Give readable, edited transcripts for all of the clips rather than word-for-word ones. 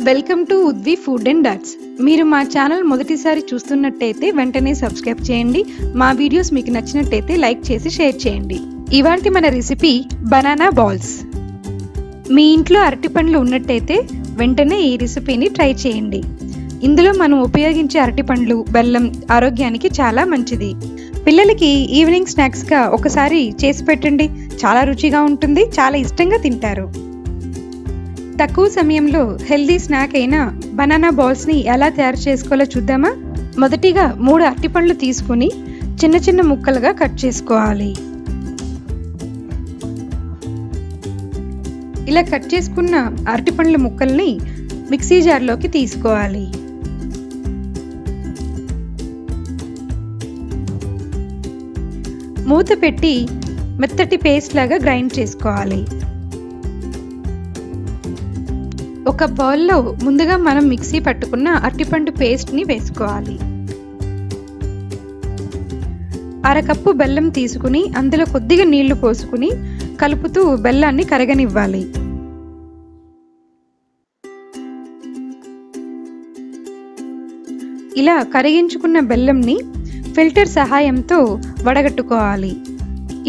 Welcome to ఉద్వి food and dots. మీరు మా ఛానల్ మొదటిసారి చూస్తున్నట్టయితే వెంటనే సబ్స్క్రైబ్ చేయండి. మా వీడియోస్ మీకు నచ్చినట్టయితే లైక్ చేసి షేర్ చేయండి. ఇవాంటి మన రెసిపీ బనానా బాల్స్. మీ ఇంట్లో అరటిపండ్లు ఉన్నట్టయితే వెంటనే ఈ రెసిపీని ట్రై చేయండి. ఇందులో మనం ఉపయోగించే అరటిపండ్లు, బెల్లం ఆరోగ్యానికి చాలా మంచిది. పిల్లలకి ఈవినింగ్ స్నాక్స్గా ఒకసారి చేసి పెట్టండి. చాలా రుచిగా ఉంటుంది, చాలా ఇష్టంగా తింటారు. తక్కువ సమయంలో హెల్దీ స్నాక్ అయిన బనానా బాల్స్ని ఎలా తయారు చేసుకోవాలో చూద్దామా? మొదటిగా 3 అరటిపండ్లు తీసుకుని చిన్న చిన్న ముక్కలుగా కట్ చేసుకోవాలి. ఇలా కట్ చేసుకున్న అరటిపండ్ల ముక్కల్ని మిక్సీ జార్లోకి తీసుకోవాలి. మూత పెట్టి మెత్తటి పేస్ట్ లాగా గ్రైండ్ చేసుకోవాలి. ఒక బౌల్లో ముందుగా మనం మిక్సీ పట్టుకున్న అరటిపండు పేస్ట్ని వేసుకోవాలి. 1/2 కప్పు బెల్లం తీసుకుని అందులో కొద్దిగా నీళ్లు పోసుకుని కలుపుతూ బెల్లాన్ని కరగనివ్వాలి. ఇలా కరిగించుకున్న బెల్లంని ఫిల్టర్ సహాయంతో వడగట్టుకోవాలి.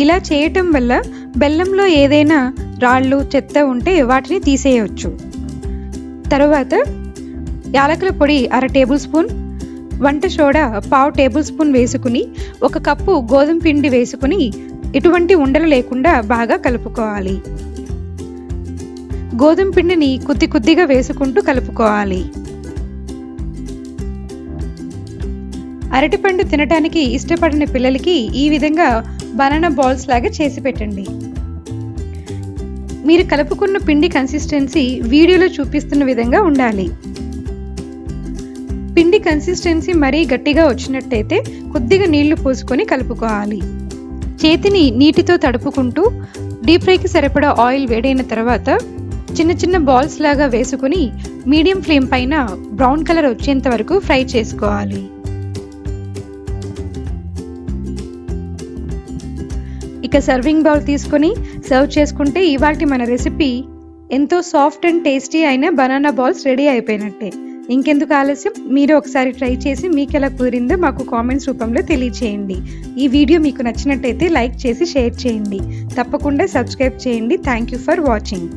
ఇలా చేయటం వల్ల బెల్లంలో ఏదైనా రాళ్ళు, చెత్త ఉంటే వాటిని తీసేయవచ్చు. తరువాత యాలకుల పొడి 1/2 టేబుల్ స్పూన్, వంట సోడా 1/2 టేబుల్ స్పూన్ వేసుకుని 1 కప్పు గోధుమ పిండి వేసుకుని ఎటువంటి ఉండలు లేకుండా బాగా కలుపుకోవాలి. గోధుమ పిండిని కొద్దిగా వేసుకుంటూ కలుపుకోవాలి. అరటిపండు తినడానికి ఇష్టపడిన పిల్లలకి ఈ విధంగా బనానా బాల్స్ లాగా చేసి పెట్టండి. మీరు కలుపుకున్న పిండి కన్సిస్టెన్సీ వీడియోలో చూపిస్తున్న విధంగా ఉండాలి. పిండి కన్సిస్టెన్సీ మరీ గట్టిగా వచ్చినట్టయితే కొద్దిగా నీళ్లు పోసుకొని కలుపుకోవాలి. చేతిని నీటితో తడుపుకుంటూ డీప్ ఫ్రైకి సరిపడా ఆయిల్ వేడైన తర్వాత చిన్న చిన్న బాల్స్ లాగా వేసుకుని మీడియం ఫ్లేమ్ పైన బ్రౌన్ కలర్ వచ్చేంత వరకు ఫ్రై చేసుకోవాలి. ఇక సర్వింగ్ బౌల్ తీసుకొని సర్వ్ చేసుకుంటే ఇవాల్టి మన రెసిపీ ఎంతో సాఫ్ట్ అండ్ టేస్టీ అయిన బనానా బాల్స్ రెడీ అయిపోయినట్టే. ఇంకెందుకు ఆలస్యం, మీరు ఒకసారి ట్రై చేసి మీకు ఎలా కుదిరిందో మాకు కామెంట్స్ రూపంలో తెలియచేయండి. ఈ వీడియో మీకు నచ్చినట్టయితే లైక్ చేసి షేర్ చేయండి. తప్పకుండా సబ్స్క్రైబ్ చేయండి. Thank you for watching.